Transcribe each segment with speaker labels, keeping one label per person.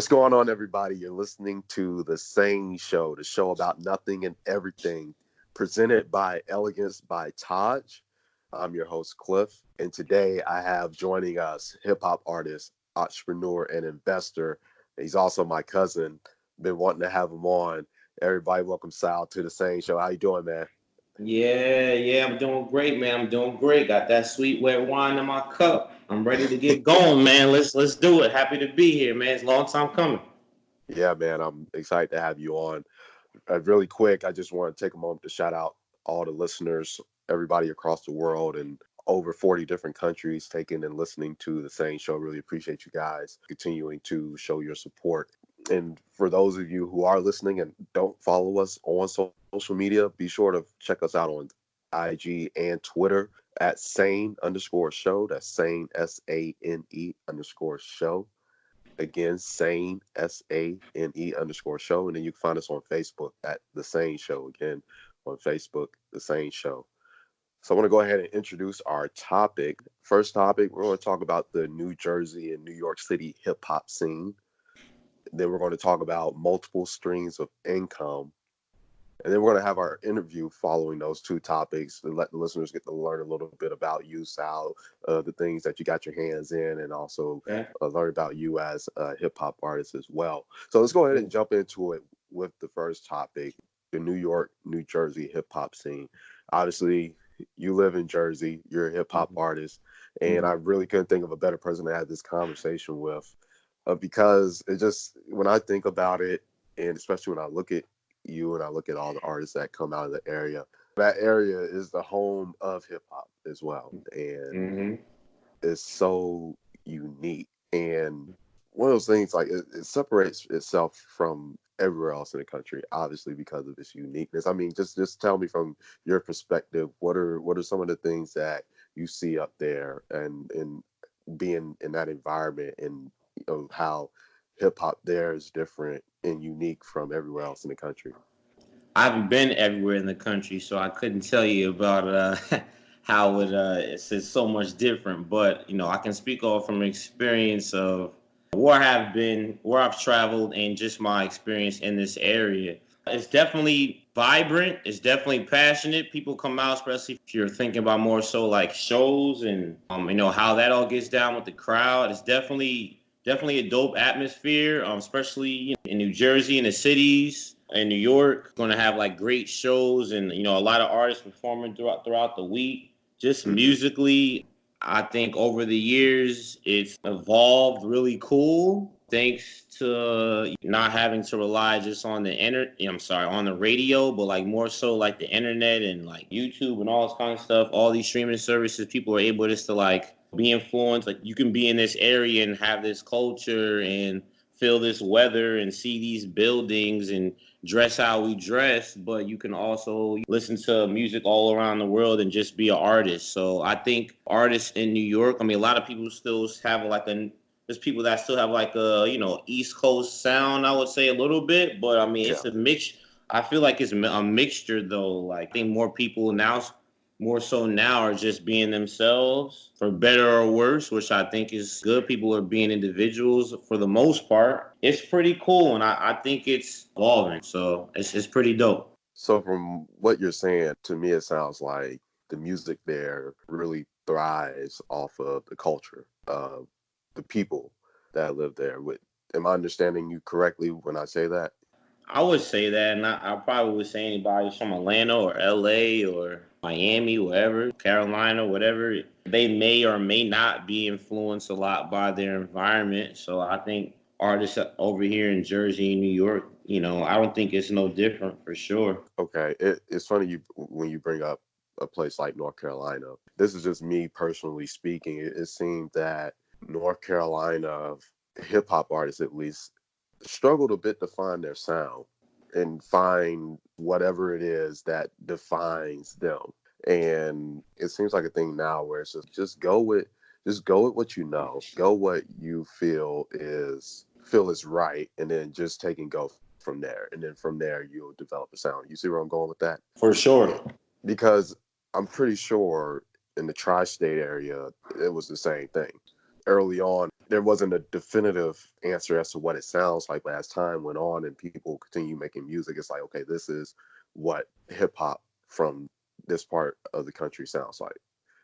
Speaker 1: What's going on, everybody? You're listening to the SANE Show, the show about nothing and everything, presented by Elegance by Taj. I'm your host, Cliff, and today I have joining us hip-hop artist, entrepreneur, and investor. He's also my cousin. Been wanting to have him on. Everybody, welcome Sal to the SANE Show. How you doing, man?
Speaker 2: Yeah, I'm doing great, man. I'm doing great. Got that sweet wet wine in my cup. I'm ready to get going, man. Let's do it. Happy to be here, man. It's a long time coming.
Speaker 1: Yeah, man, I'm excited to have you on. Really quick, I just want to take a moment to shout out all the listeners, everybody across the world and over 40 different countries taking and listening to the SANE Show. Really appreciate you guys continuing to show your support. And for those of you who are listening and don't follow us on social media, be sure to check us out on IG and Twitter at SANE_show. That's SANE, SANE_show. Again, SANE, SANE_show. And then you can find us on Facebook at The SANE Show. Again, on Facebook, The SANE Show. So I want to go ahead and introduce our topic. First topic, we're going to talk about the New Jersey and New York City hip hop scene. Then we're going to talk about multiple streams of income. And then we're going to have our interview following those two topics to let the listeners get to learn a little bit about you, Sal, the things that you got your hands in, and also learn about you as a hip-hop artist as well. So let's go ahead and jump into it with the first topic, the New York, New Jersey hip-hop scene. Obviously, you live in Jersey. You're a hip-hop artist. And I really couldn't think of a better person to have this conversation with because it just, when I think about it, and especially when I look at you and I look at all the artists that come out of the area, that area is the home of hip hop as well. And it's so unique. And one of those things, like it separates itself from everywhere else in the country, obviously because of its uniqueness. I mean, just tell me from your perspective, what are some of the things that you see up there and being in that environment, and how hip hop there is different and unique from everywhere else in the country?
Speaker 2: I haven't been everywhere in the country, so I couldn't tell you about how it's so much different. But I can speak all from experience of where I have been, where I've traveled, and just my experience in this area. It's definitely vibrant. It's definitely passionate. People come out, especially if you're thinking about more so like shows and how that all gets down with the crowd. It's definitely a dope atmosphere, especially in New Jersey, in the cities. In New York, going to have like great shows and a lot of artists performing throughout the week. Just musically, I think over the years it's evolved really cool, thanks to not having to rely just on on the radio, but like more so like the internet and like YouTube and all this kind of stuff. All these streaming services, people are able just to like be influenced. Like you can be in this area and have this culture and feel this weather and see these buildings and dress how we dress, but you can also listen to music all around the world and just be an artist. So I think artists in New York, a lot of people still have there's people that still have like a, East Coast sound, I would say a little bit, but it's a mix. I feel like it's a mixture though. Like I think more so now are just being themselves, for better or worse, which I think is good. People are being individuals for the most part. It's pretty cool, and I think it's evolving. So it's pretty dope.
Speaker 1: So from what you're saying, to me, it sounds like the music there really thrives off of the culture of the people that live there. Am I understanding you correctly when I say that?
Speaker 2: I would say that, and I probably would say anybody from Atlanta or LA or Miami, wherever, Carolina, whatever, they may or may not be influenced a lot by their environment. So I think artists over here in Jersey and New York, I don't think it's no different for sure.
Speaker 1: Okay, it's funny when you bring up a place like North Carolina. This is just me personally speaking. It seemed that North Carolina hip hop artists, at least, struggled a bit to find their sound and find whatever it is that defines them. And it seems like a thing now where it's just go with what you know, go what you feel is right, and then just take and go from there. And then from there you'll develop a sound. You see where I'm going with that?
Speaker 2: For sure.
Speaker 1: Because I'm pretty sure in the tri-state area it was the same thing. early on, there wasn't a definitive answer as to what it sounds like. But as time went on and people continue making music, it's like, okay, this is what hip hop from this part of the country sounds like,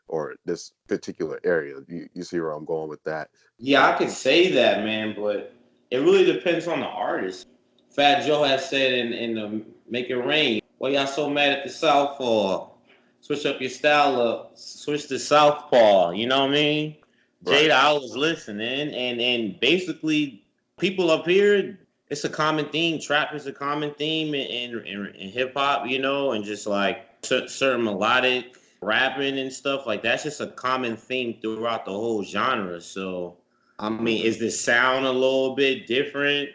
Speaker 1: or this particular area. You see where I'm going with that?
Speaker 2: Yeah, I could say that, man, but it really depends on the artist. Fat Joe has said in the Make It Rain, why y'all so mad at the South for? Switch up your style up, switch to Southpaw, you know what I mean?
Speaker 1: Right.
Speaker 2: Jada, I was listening, and basically, people up here, it's a common theme. Trap is a common theme in hip hop, you know, and just like certain melodic rapping and stuff like that's just a common theme throughout the whole genre. So, I mean,
Speaker 1: Mm-hmm.
Speaker 2: is the sound a little bit different?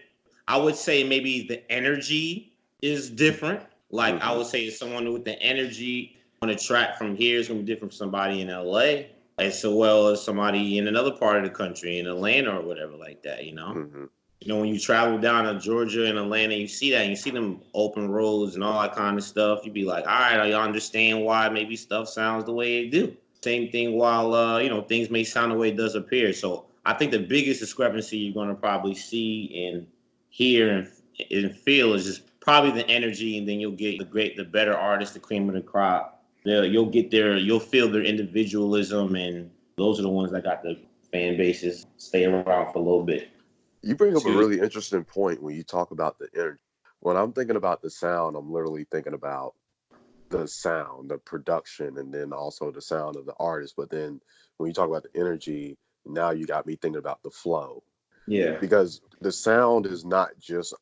Speaker 2: I would say maybe the energy is different. Like I
Speaker 1: Mm-hmm.
Speaker 2: would say, someone with the energy on a track from here is going to be different from somebody in LA, as well as somebody in another part of the country, in Atlanta or whatever like that. You know.
Speaker 1: Mm-hmm.
Speaker 2: You know, when you travel down to Georgia and Atlanta, you see that, and you see them open roads and all that kind of stuff. You be like, all right, I understand why maybe stuff sounds the way it do. Same thing while, things may sound the way it does up here. So I think the biggest discrepancy you're going to probably see and hear and feel is just probably the energy, and then you'll get the better artists, the cream of the crop. You'll feel their individualism, and those are the ones that got the fan bases stay around for a little bit.
Speaker 1: You bring up a
Speaker 2: Too.
Speaker 1: really interesting point when you talk about the energy. When I'm thinking about the sound, I'm literally thinking about the sound, the production, and then also the sound of the artist. But then when you talk about the energy, now you got me thinking about the flow,
Speaker 2: Yeah.
Speaker 1: because the sound is not just,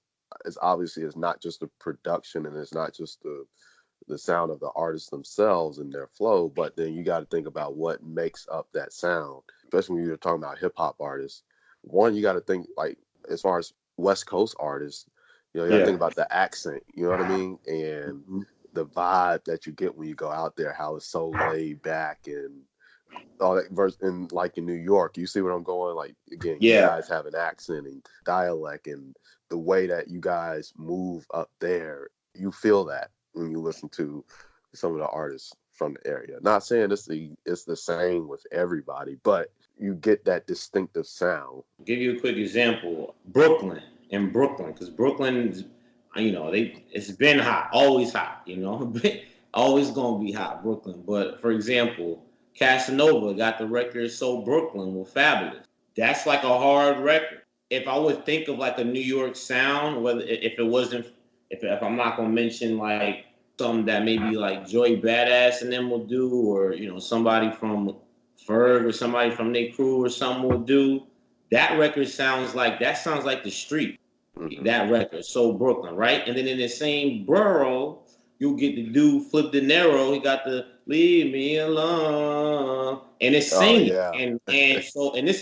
Speaker 1: it's obviously it's not just the production, and it's not just the sound of the artists themselves and their flow, but then you got to think about what makes up that sound, especially when you're talking about hip hop artists. One, you got to think like, as far as West Coast artists, you got to think
Speaker 2: Yeah.
Speaker 1: about the accent, you know what I mean? And
Speaker 2: Mhm.
Speaker 1: the vibe that you get when you go out there, how it's so laid back and all that. Verse in like in New York, you see what I'm going? Like again, you
Speaker 2: Yeah.
Speaker 1: guys have an accent and dialect, and the way that you guys move up there, you feel that when you listen to some of the artists from the area. Not saying it's the same with everybody, but you get that distinctive sound.
Speaker 2: Give you a quick example. Brooklyn, because Brooklyn, it's been hot, always hot, always gonna be hot, Brooklyn. But for example, Casanova got the record "So Brooklyn" with Fabulous. That's like a hard record. If I would think of like a New York sound, whether if it wasn't, if I'm not gonna mention like something that maybe like Joey Badass and them will do, or somebody from Ferg or somebody from their crew or something will do. That sounds like the street.
Speaker 1: Hmm.
Speaker 2: That record, so Brooklyn, right? And then in the same borough, you'll get the dude Flip De Niro. He got the "Leave Me Alone," and it's
Speaker 1: Oh
Speaker 2: singing,
Speaker 1: yeah.
Speaker 2: and it's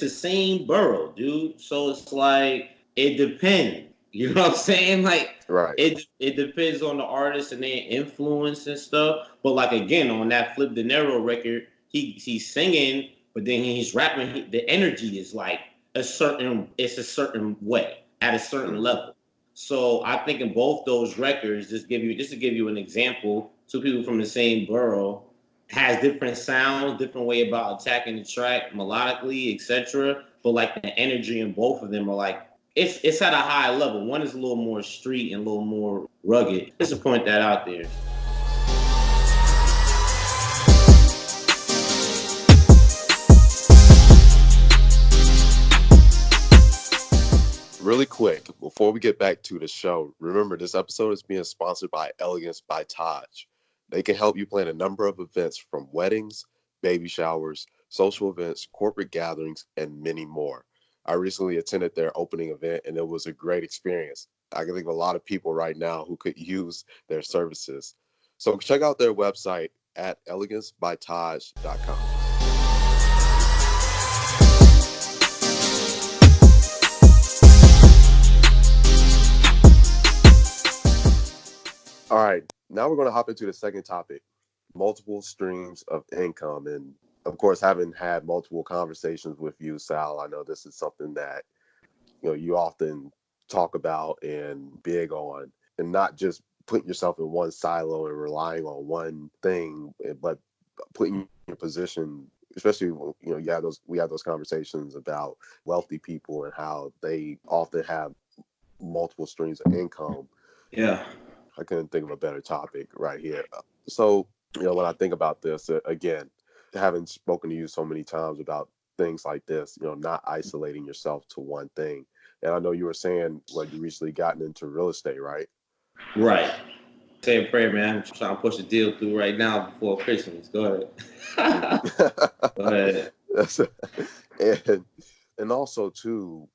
Speaker 2: the same borough, dude. So it's like it depends. You know what I'm saying? Like
Speaker 1: Right.
Speaker 2: it depends on the artist and their influence and stuff. But like again, on that Flip De Niro record, he's singing, but then he's rapping. The energy is like it's a certain way at a certain
Speaker 1: Hmm.
Speaker 2: level. So I think in both those records, just to give you an example, two people from the same borough has different sounds, different way about attacking the track melodically, etc. But like the energy in both of them are like it's at a high level. One is a little more street and a little more rugged. Just to point that out there.
Speaker 1: Really quick, before we get back to the show, remember this episode is being sponsored by Elegance by Taj. They can help you plan a number of events from weddings, baby showers, social events, corporate gatherings, and many more. I recently attended their opening event and it was a great experience. I can think of a lot of people right now who could use their services. So check out their website at elegancebytaj.com. All right, now we're going to hop into the second topic, multiple streams of income. And of course, having had multiple conversations with you, Sal, I know this is something that you often talk about and big on, and not just putting yourself in one silo and relying on one thing, but putting your position especially when, we have those conversations about wealthy people and how they often have multiple streams of income.
Speaker 2: Yeah.
Speaker 1: I couldn't think of a better topic right here. So, when I think about this, again, having spoken to you so many times about things like this, not isolating yourself to one thing. And I know you were saying, well, you recently gotten into real estate, right?
Speaker 2: Right. Say a prayer, man. I'm trying to push a deal through right now before Christmas. Go ahead. Go ahead.
Speaker 1: That's and and also too,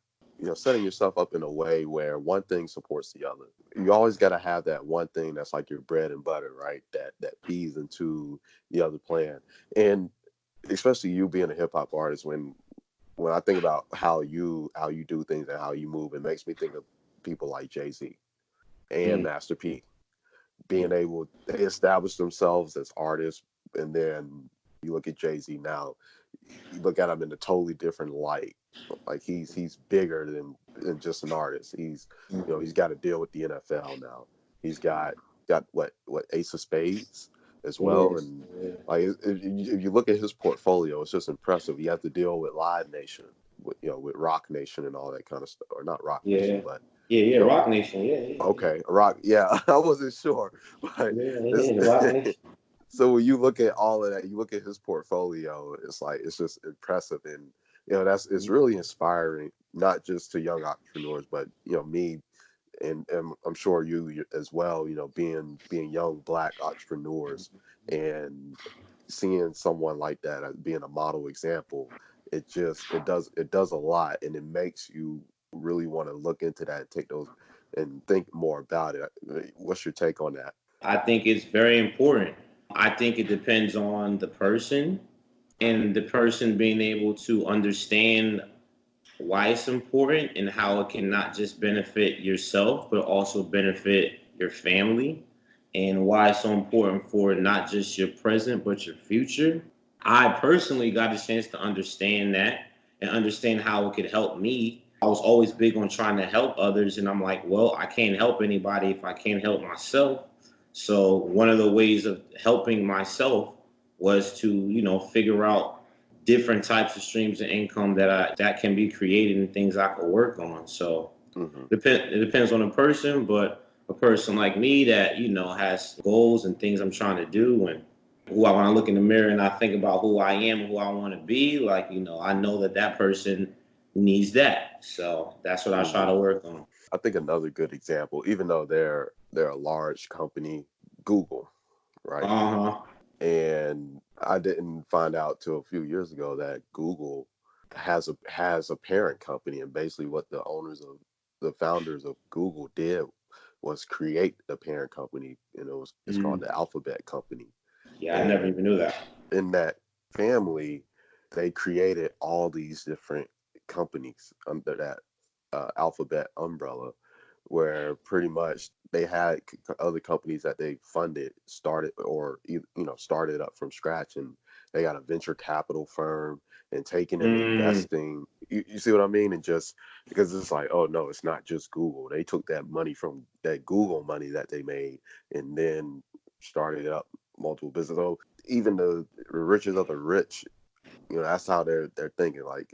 Speaker 1: setting yourself up in a way where one thing supports the other. You always got to have that one thing that's like your bread and butter, right? That feeds into the other plan. And especially you being a hip hop artist, when I think about how you do things and how you move, it makes me think of people like Jay-Z and
Speaker 2: Mm.
Speaker 1: Master P being able they establish themselves as artists, and then you look at Jay-Z now, you look at him in a totally different light. Like he's bigger than just an artist. He's got to deal with the NFL now. He's got what Ace of Spades as well,
Speaker 2: Yes.
Speaker 1: and
Speaker 2: Yeah.
Speaker 1: like if you look at his portfolio, it's just impressive. He has to deal with Live Nation, with Rock Nation and all that kind of stuff, or not Rock Nation,
Speaker 2: Yeah.
Speaker 1: but
Speaker 2: Yeah. Yeah.
Speaker 1: you know,
Speaker 2: Rock Nation. Yeah. Yeah.
Speaker 1: okay, Rock. Yeah, I wasn't sure, but
Speaker 2: Yeah.
Speaker 1: it's
Speaker 2: Yeah. The Rock Nation.
Speaker 1: so when you look at all of that, you look at his portfolio, it's like it's just impressive, and it's really inspiring, not just to young entrepreneurs, but me, and I'm sure you as well. Being young Black entrepreneurs and seeing someone like that as being a model example, it does a lot, and it makes you really want to look into that, take those, and think more about it. What's your take on that?
Speaker 2: I think it's very important. I think it depends on the person and the person being able to understand why it's important and how it can not just benefit yourself, but also benefit your family, and why it's so important for not just your present, but your future. I personally got a chance to understand that and understand how it could help me. I was always big on trying to help others, and I'm like, well, I can't help anybody if I can't help myself. So one of the ways of helping myself was to, figure out different types of streams of income that can be created and things I could work on. So
Speaker 1: Hmm.
Speaker 2: it depends on the person, but a person like me that has goals and things I'm trying to do, and who I want to look in the mirror and I think about who I am and who I want to be, like I know that person needs that. So that's what I try
Speaker 1: Hmm.
Speaker 2: to work on.
Speaker 1: I think another good example, even though they're a large company, Google, right?
Speaker 2: Uh-huh.
Speaker 1: And I didn't find out till a few years ago that Google has a parent company, and basically what the founders of Google did was create the parent company, and it's called
Speaker 2: Mm.
Speaker 1: the Alphabet Company.
Speaker 2: Yeah, I never
Speaker 1: And
Speaker 2: even knew that.
Speaker 1: in that family, they created all these different companies under that Alphabet umbrella, where pretty much they had other companies that they funded, started, or started up from scratch, and they got a venture capital firm and taking and
Speaker 2: Mm.
Speaker 1: investing. You see what I mean? And just because it's like, oh no, it's not just Google. They took that money from that Google money that they made and then started up multiple businesses. So even the richest of the rich, that's how they're thinking. Like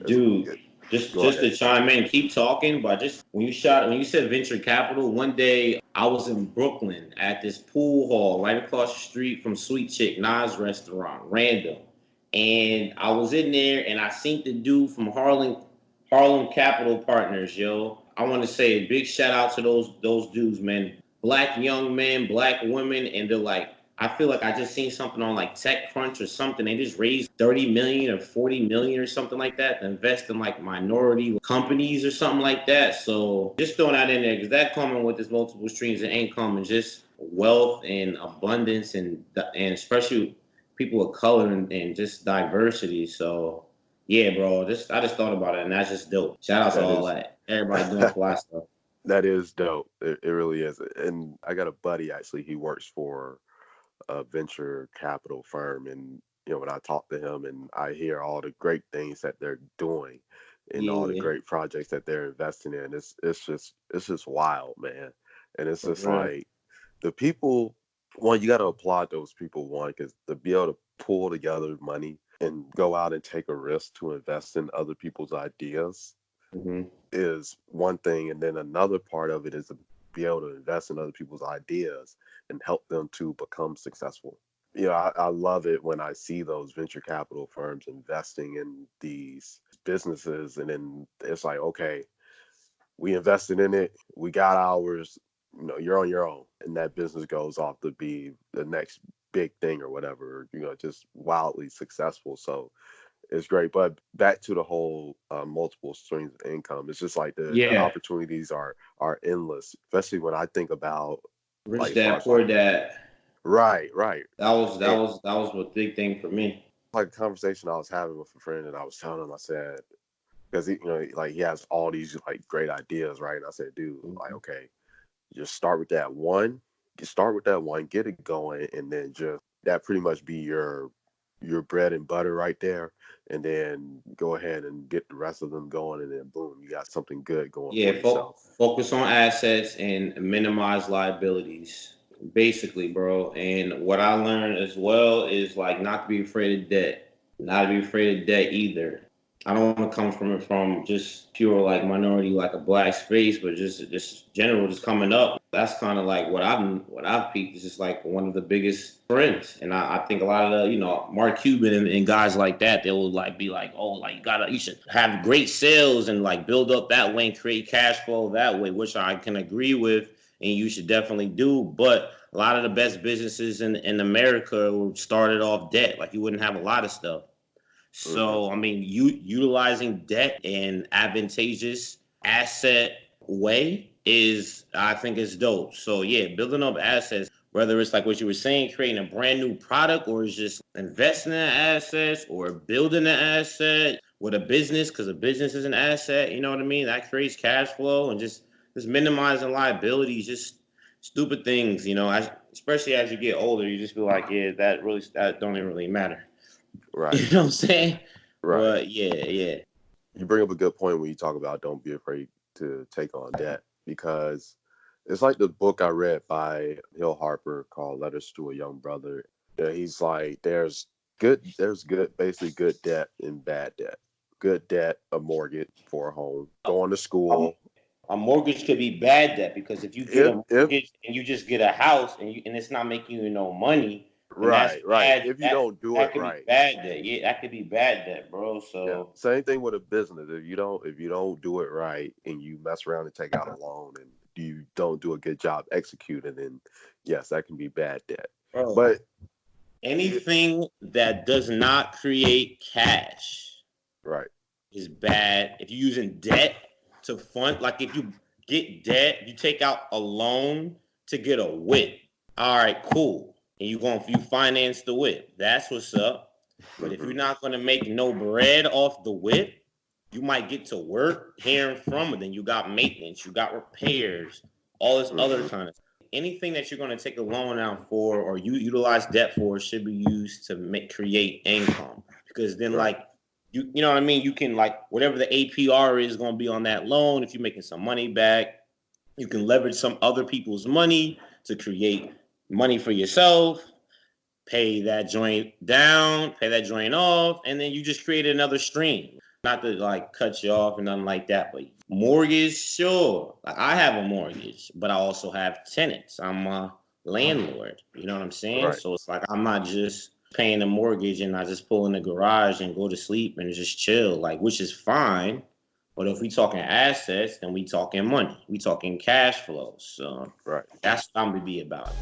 Speaker 2: Dude,
Speaker 1: it.
Speaker 2: just
Speaker 1: Go
Speaker 2: just
Speaker 1: ahead.
Speaker 2: to chime in, keep talking, but just when you said venture capital, one day I was in Brooklyn at this pool hall right across the street from Sweet Chick Nas restaurant, random. And I was in there and I seen the dude from Harlem Capital Partners, yo. I want to say a big shout out to those dudes, man. Black young men, black women, and they're like, I feel like I just seen something on like TechCrunch or something. They just raised 30 million or 40 million or something like that to invest in like minority companies or something like that. So just throwing that in there because that coming with this multiple streams of income and just wealth and abundance and especially people of color and just diversity. So yeah, bro, I just thought about it and that's just dope. Shout out to
Speaker 1: That
Speaker 2: all
Speaker 1: is
Speaker 2: that. Everybody doing fly stuff.
Speaker 1: that is dope. It really is. And I got a buddy actually. He works for a venture capital firm, and when I talk to him and I hear all the great things that they're doing and all the
Speaker 2: Yeah,
Speaker 1: great projects that they're investing in, it's just wild, man. And it's
Speaker 2: for
Speaker 1: just
Speaker 2: real.
Speaker 1: like the people. One, you got to applaud those people. One, because to be able to pull together money and go out and take a risk to invest in other people's ideas
Speaker 2: Hmm.
Speaker 1: is one thing, and then another part of it is to be able to invest in other people's ideas and help them to become successful. I love it when I see those venture capital firms investing in these businesses, and then it's like, okay, we invested in it, we got ours, you're on your own, and that business goes off to be the next big thing or whatever, just wildly successful. So it's great. But back to the whole multiple streams of income, it's just like the
Speaker 2: Yeah,
Speaker 1: opportunities are endless, especially when I think about,
Speaker 2: rich
Speaker 1: like, as far
Speaker 2: dad,
Speaker 1: as like,
Speaker 2: poor dad.
Speaker 1: right.
Speaker 2: That
Speaker 1: And
Speaker 2: was that was a big thing for me.
Speaker 1: like a conversation I was having with a friend, and I was telling him, I said, because like he has all these like great ideas, right? And I said, dude, like,
Speaker 2: Mhm.
Speaker 1: okay, just start with that one. Start with that one, get it going, and then just that pretty much be your bread and butter right there. And then go ahead and get the rest of them going, and then boom, you got something good going
Speaker 2: Yeah,
Speaker 1: for yourself.
Speaker 2: focus on assets and minimize liabilities, basically, bro. And what I learned as well is like not to be afraid of debt, not to be afraid of debt either. I don't want to come from it from just pure like minority, like a black space, but just general, just coming up. That's kind of like what I've peaked is just like one of the biggest friends, and I think a lot of the Mark Cuban and guys like that, they will like be like, oh, like you should have great sales and like build up that way and create cash flow that way, which I can agree with, and you should definitely do. But a lot of the best businesses in America started off debt, like you wouldn't have a lot of stuff.
Speaker 1: Hmm.
Speaker 2: So, I mean, utilizing debt in advantageous asset way is, I think, is dope. So, yeah, building up assets, whether it's like what you were saying, creating a brand new product, or it's just investing in assets, or building an asset with a business, because a business is an asset. You know what I mean? That creates cash flow, and just minimizing liabilities, just stupid things. Especially as you get older, you just feel like, yeah, that don't even really matter.
Speaker 1: Right,
Speaker 2: You know what I'm saying?
Speaker 1: right.
Speaker 2: But yeah.
Speaker 1: You bring up a good point when you talk about don't be afraid to take on debt, because it's like the book I read by Hill Harper called Letters to a Young Brother. He's like, there's basically good debt and bad debt. Good debt, a mortgage for a home, going to
Speaker 2: A,
Speaker 1: school.
Speaker 2: a mortgage could be bad debt because if you get
Speaker 1: If
Speaker 2: a
Speaker 1: if
Speaker 2: mortgage and you just get a house and it's not making you no money, then that's
Speaker 1: right.
Speaker 2: bad.
Speaker 1: If you
Speaker 2: That
Speaker 1: don't do
Speaker 2: that
Speaker 1: it
Speaker 2: could be
Speaker 1: right.
Speaker 2: bad debt. Yeah, that could be bad debt, bro.
Speaker 1: Yeah.
Speaker 2: So
Speaker 1: Same thing with a business. If you don't do it right, and you mess around and take out a loan, and you don't do a good job executing, then yes, that can be bad debt.
Speaker 2: bro,
Speaker 1: But it,
Speaker 2: anything that does not create cash
Speaker 1: right.
Speaker 2: is bad. If you're using debt to fund, like if you get debt, you take out a loan to get a whip. All right, cool. And you finance the whip. That's what's up. But if you're
Speaker 1: Hmm.
Speaker 2: not gonna make no bread off the whip, you might get to work hearing from it. Then you got maintenance, you got repairs, all this other
Speaker 1: Hmm.
Speaker 2: kind of anything that you're gonna take a loan out for or you utilize debt for should be used to create income. Because then
Speaker 1: Right.
Speaker 2: like you know what I mean? You can like whatever the APR is gonna be on that loan, if you're making some money back, you can leverage some other people's money to create money for yourself, pay that joint down, pay that joint off, and then you just create another stream. Not to like cut you off and nothing like that, but mortgage, sure. Like I have a mortgage, but I also have tenants. I'm a landlord. You know what I'm saying?
Speaker 1: Right.
Speaker 2: So it's like I'm not just paying a mortgage and I just pull in the garage and go to sleep and just chill, like which is fine. But if we talking assets, then we talking money. We talking cash flows. So
Speaker 1: Right.
Speaker 2: that's what I'm gonna be about.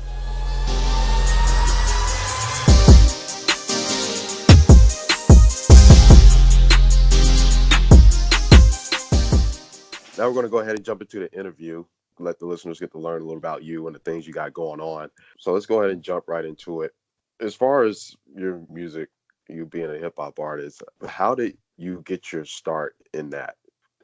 Speaker 1: Now we're going to go ahead and jump into the interview. Let the listeners get to learn a little about you and the things you got going on. So let's go ahead and jump right into it. As far as your music, you being a hip hop artist, how did you get your start in that?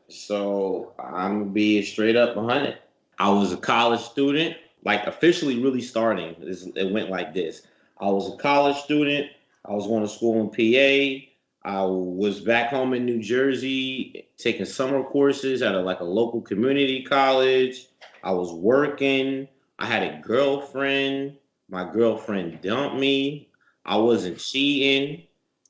Speaker 2: So I'm gonna be straight up 100. I was a college student, like officially really starting. It went like this. I was a college student. I was going to school in PA. I was back home in New Jersey taking summer courses at like a local community college. I was working. I had a girlfriend. My girlfriend dumped me. I wasn't cheating.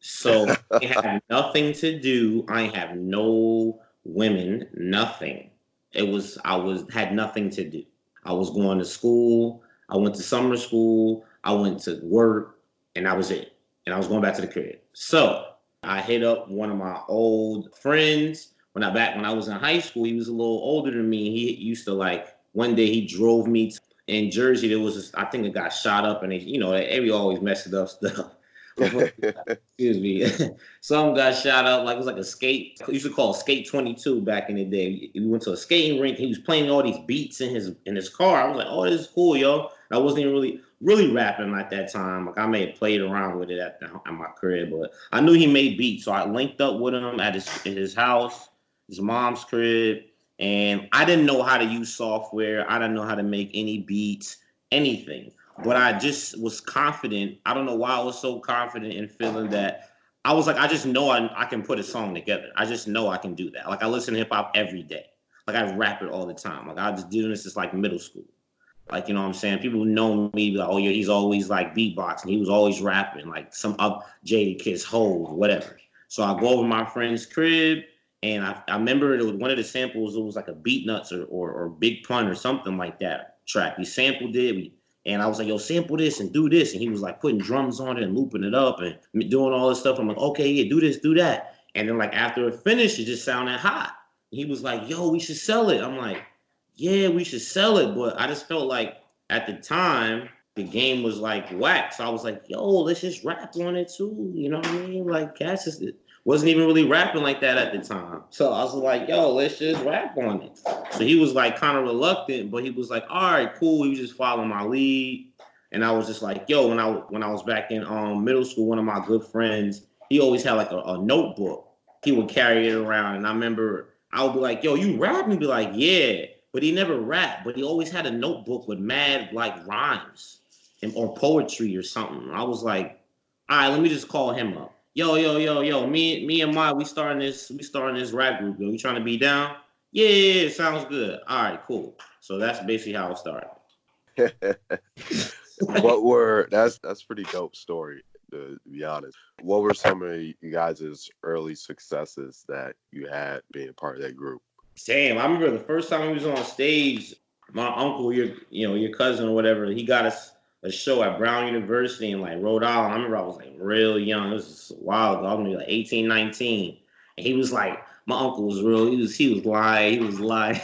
Speaker 2: So I have nothing to do. I have no women, nothing. Had nothing to do. I was going to school. I went to summer school. I went to work, and that was it. And I was going back to the crib. So I hit up one of my old friends when I was in high school. He was a little older than me. He used to like one day he drove me in Jersey. There was this, I think it got shot up, and they always messed up stuff. Excuse me. Some got shot up like it was like a skate. We used to call it Skate 22 back in the day. We went to a skating rink. He was playing all these beats in his car. I was like, oh, this is cool, yo. I wasn't even really rapping at that time. Like I may have played around with it at my crib, but I knew he made beats, so I linked up with him at his house, his mom's crib, and I didn't know how to use software. I didn't know how to make any beats, anything. But I just was confident. I don't know why I was so confident in feeling that I was like, I just know I can put a song together. I just know I can do that. Like I listen to hip hop every day. Like I rap it all the time. Like I was doing this since like middle school. Like, you know what I'm saying? People who know me be like, oh yeah, he's always like beatboxing. He was always rapping, like some up Jada Kiss Hoes, whatever. So I go over to my friend's crib, and I remember it was one of the samples. It was like a Beat Nuts or Big Pun or something like that track. We sampled it. And I was like, yo, sample this and do this. And he was like putting drums on it and looping it up and doing all this stuff. I'm like, okay, yeah, do this, do that. And then like after it finished, it just sounded hot. He was like, yo, we should sell it. I'm like, yeah, we should sell it. But I just felt like at the time, the game was like whack. So I was like, yo, let's just rap on it too. You know what I mean? Like, Cass wasn't even really rapping like that at the time. So I was like, yo, let's just rap on it. So he was like kind of reluctant, but he was like, all right, cool. He was just following my lead. And I was just like, yo, when I was back in middle school, one of my good friends, he always had like a notebook. He would carry it around. And I remember I would be like, yo, you rap? And be like, yeah. But he never rapped, but he always had a notebook with mad like rhymes or poetry or something. I was like, all right, let me just call him up. Yo, me and my we starting this rap group, yo. You trying to be down? Yeah, sounds good. All right, cool. So that's basically how it started.
Speaker 1: That's pretty dope story, to be honest. What were some of you guys' early successes that you had being part of that group?
Speaker 2: Damn, I remember the first time we was on stage, my uncle, your cousin or whatever, he got us a show at Brown University in like Rhode Island. I remember I was like real young. It was a while ago. I was maybe like 18, 19. And he was like, my uncle was real. He was lying. He was lying.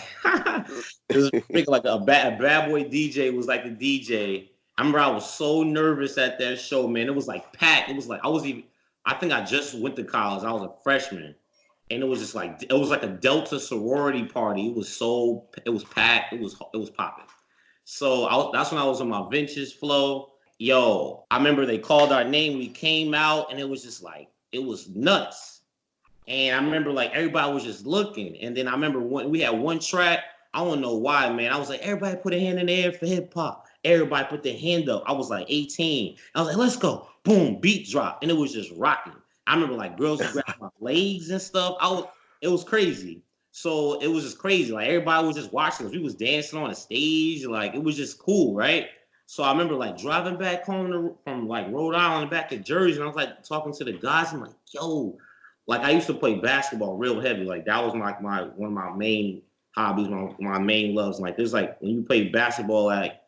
Speaker 2: It was like a bad boy DJ was like the DJ. I remember I was so nervous at that show, man. It was like packed. It was like I think I just went to college. I was a freshman. And it was just like it was like a Delta sorority party. It was packed. It was popping. So that's when I was on my vintage flow. Yo, I remember they called our name. We came out, and it was just like it was nuts. And I remember like everybody was just looking. And then I remember we had one track. I don't know why, man. I was like, everybody put a hand in the air for hip hop. Everybody put their hand up. I was like 18. I was like, let's go. Boom, beat drop, and it was just rocking. I remember like girls would grab my legs and stuff. It was crazy. So it was just crazy. Like everybody was just watching us. We was dancing on the stage. Like it was just cool, right? So I remember like driving back home from like Rhode Island back to Jersey, and I was like talking to the guys. I'm like, yo, like I used to play basketball real heavy. Like that was like one of my main hobbies, my main loves. Like there's like when you play basketball at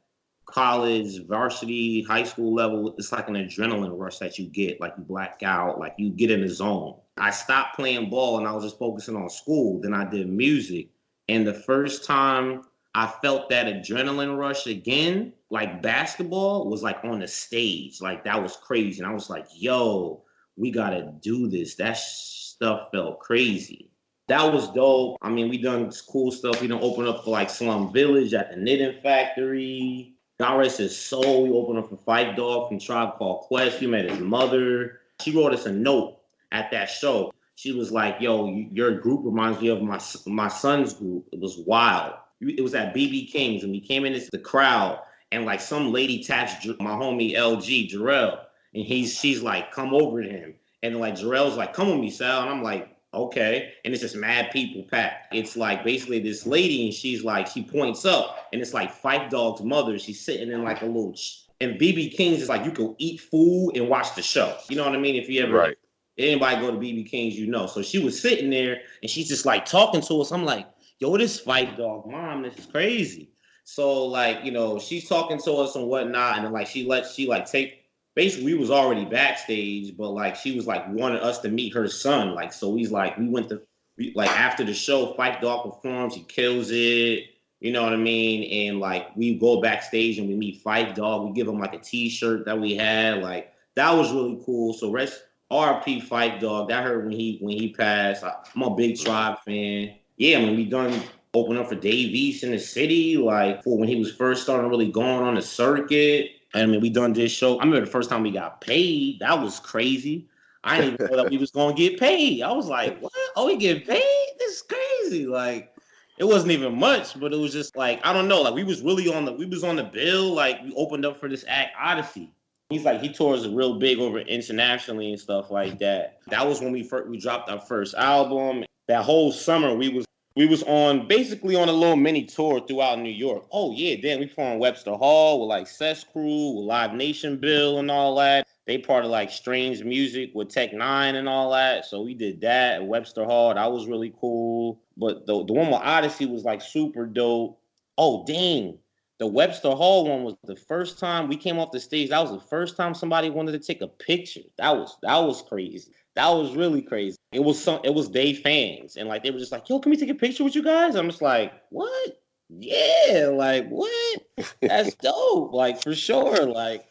Speaker 2: college, varsity, high school level, it's like an adrenaline rush that you get. Like you black out, like you get in the zone. I stopped playing ball and I was just focusing on school. Then I did music. And the first time I felt that adrenaline rush again, like basketball, was like on the stage. Like that was crazy. And I was like, yo, we got to do this. That stuff felt crazy. That was dope. I mean, we done cool stuff. We done open up for like Slum Village at the Knitting Factory. God rest his soul. We opened up for Fight Dog from Tribe Called Quest. We met his mother. She wrote us a note at that show. She was like, yo, your group reminds me of my son's group. It was wild. It was at BB King's, and we came into the crowd, and like some lady taps my homie LG, Jarrell, and she's like, come over to him. And like Jarrell's like, come with me, Sal. And I'm like, okay. And it's just mad people packed. It's like basically this lady, and she's like, she points up, and it's like Fight Dog's mother. She's sitting in like a little, and BB King's is like, you can eat food and watch the show. You know what I mean? If you ever
Speaker 1: right.
Speaker 2: Anybody go to BB King's, you know. So she was sitting there and she's just like talking to us. I'm like, yo, this Fight Dog mom, this is crazy. So like, you know, she's talking to us and whatnot, and then like she like take basically we was already backstage, but like she was like wanted us to meet her son. Like so he's like like after the show, Fight Dog performs, he kills it. You know what I mean? And like we go backstage and we meet Fight Dog. We give him like a T-shirt that we had. Like that was really cool. So rest RP Fight Dog. That hurt when he passed. I'm a big Tribe fan. Yeah, I mean we done open up for Dave East in the city, like for when he was first starting really going on the circuit. I mean, we done this show. I remember the first time we got paid. That was crazy. I didn't even know that we was gonna get paid. I was like, what? Oh, we get paid? This is crazy. Like, it wasn't even much, but it was just like, I don't know. Like, we was on the bill. Like, we opened up for this act, Odyssey. He's like, he tours real big over internationally and stuff like that. That was when we dropped our first album. That whole summer, we was on basically on a little mini tour throughout New York. Oh yeah, then we performed Webster Hall with like Cess Crew, with Live Nation Bill and all that. They part of like Strange Music with Tech Nine and all that. So we did that at Webster Hall. That was really cool. But the one with Odyssey was like super dope. Oh dang. The Webster Hall one was the first time we came off the stage. That was the first time somebody wanted to take a picture. That was crazy. That was really crazy. It was they fans, and like they were just like, "Yo, can we take a picture with you guys?" I'm just like, "What? Yeah, like what? That's dope, like for sure." Like,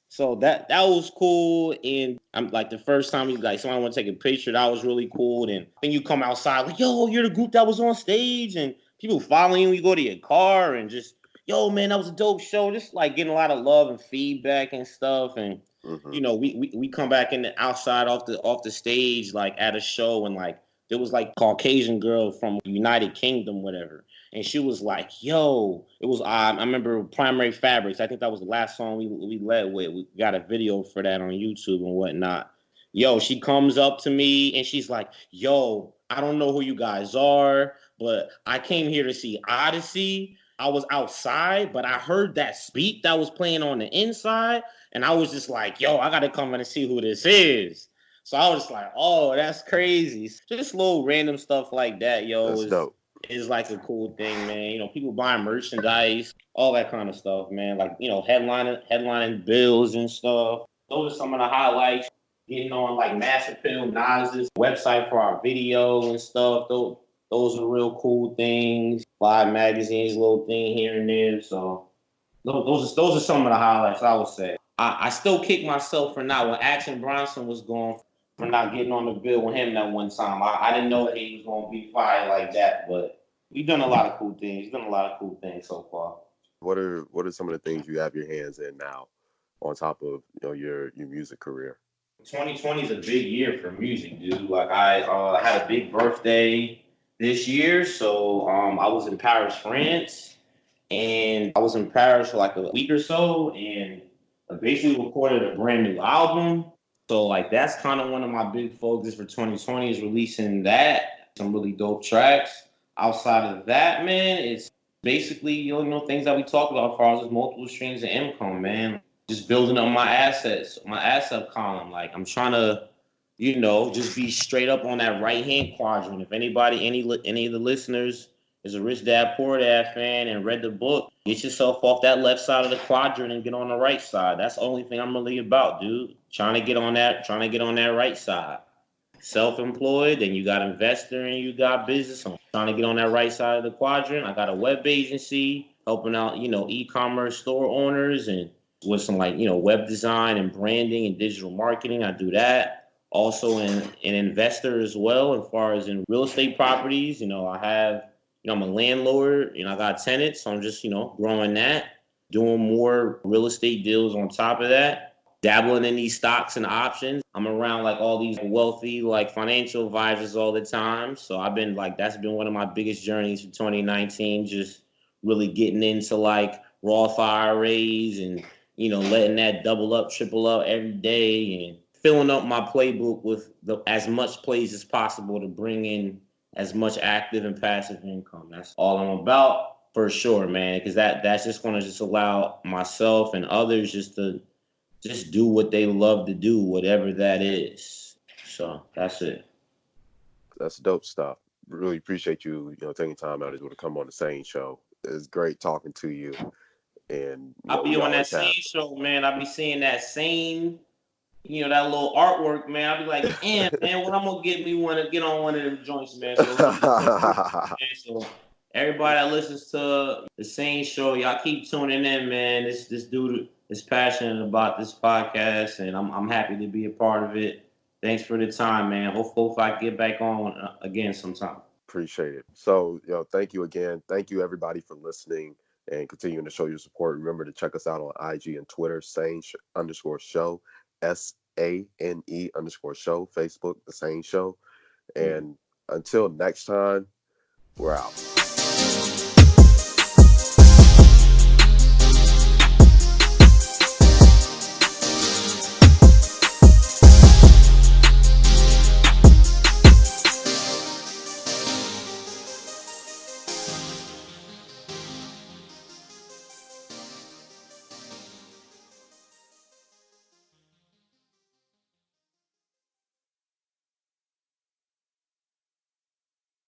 Speaker 2: so that was cool. And I'm like the first time you like somebody want to take a picture, that was really cool. And then you come outside like, "Yo, you're the group that was on stage," and people following you. You go to your car and just, "Yo, man, that was a dope show." Just like getting a lot of love and feedback and stuff. And you know, we come back in the outside off the stage like at a show, and like there was like Caucasian girl from United Kingdom, whatever, and she was like, "Yo," it was I remember Primary Fabrics. I think that was the last song we led with. We got a video for that on YouTube and whatnot. Yo, she comes up to me and she's like, "Yo, I don't know who you guys are, but I came here to see Odyssey. I was outside, but I heard that beat that was playing on the inside, and I was just like, yo, I gotta come in and see who this is." So I was just like, oh, that's crazy. Just little random stuff like that, yo,
Speaker 1: That's dope.
Speaker 2: is like a cool thing, man. You know, people buying merchandise, all that kind of stuff, man. Like, you know, headlining bills and stuff. Those are some of the highlights. Getting on like Mass Appeal, Nas's website for our video and stuff. Those are real cool things. Live magazines, little thing here and there. So those are some of the highlights I would say. I still kick myself for not when Action Bronson was gone, for not getting on the bill with him that one time. I didn't know that he was going to be fired like that, but we've done a lot of cool things. We've done a lot of cool things so far.
Speaker 1: What are some of the things you have your hands in now, on top of your music career?
Speaker 2: 2020 is a big year for music, dude. Like I had a big birthday this year, so I was in Paris, France, and I was in Paris for like a week or so, and I basically recorded a brand new album. So like that's kind of one of my big focuses for 2020 is releasing that, some really dope tracks. Outside of that, man, it's basically things that we talked about as far as multiple streams of income, man. Just building up my asset column. Like I'm trying to, just be straight up on that right hand quadrant. If anybody, any of the listeners is a Rich Dad Poor Dad fan and read the book, get yourself off that left side of the quadrant and get on the right side. That's the only thing I'm really about, dude. Trying to get on that right side. Self-employed, then you got investor and you got business. I'm trying to get on that right side of the quadrant. I got a web agency helping out, e-commerce store owners and with some web design and branding and digital marketing. I do that. Also an investor as well, as far as in real estate properties. I have, I'm a landlord, I got tenants. So I'm just, growing that, doing more real estate deals on top of that. Dabbling in these stocks and options. I'm around like all these wealthy financial advisors all the time. So I've been that's been one of my biggest journeys for 2019, just really getting into Roth IRAs and, letting that double up, triple up every day and filling up my playbook with as much plays as possible to bring in as much active and passive income. That's all I'm about for sure, man, because that's just going to just allow myself and others just to do what they love to do, whatever that is. So that's it.
Speaker 1: That's dope stuff. Really appreciate you, taking time out to come on the SANE Show. It's great talking to you, and
Speaker 2: I'll be
Speaker 1: we
Speaker 2: on that
Speaker 1: always
Speaker 2: same
Speaker 1: have.
Speaker 2: show, man. I'll be seeing that same, that little artwork, man. I'll be like, damn, man, what I'm gonna get me one to get on one of them joints, man. So looking forward to it, man. So everybody that listens to the same show, y'all keep tuning in, man. This dude is passionate about this podcast, and I'm happy to be a part of it. Thanks for the time, man. Hopefully I get back on again sometime.
Speaker 1: Appreciate it. So, thank you again. Thank you everybody for listening and continuing to show your support. Remember to check us out on IG and Twitter, _show, SANE_show, Facebook, the SANE Show. And until next time, we're out.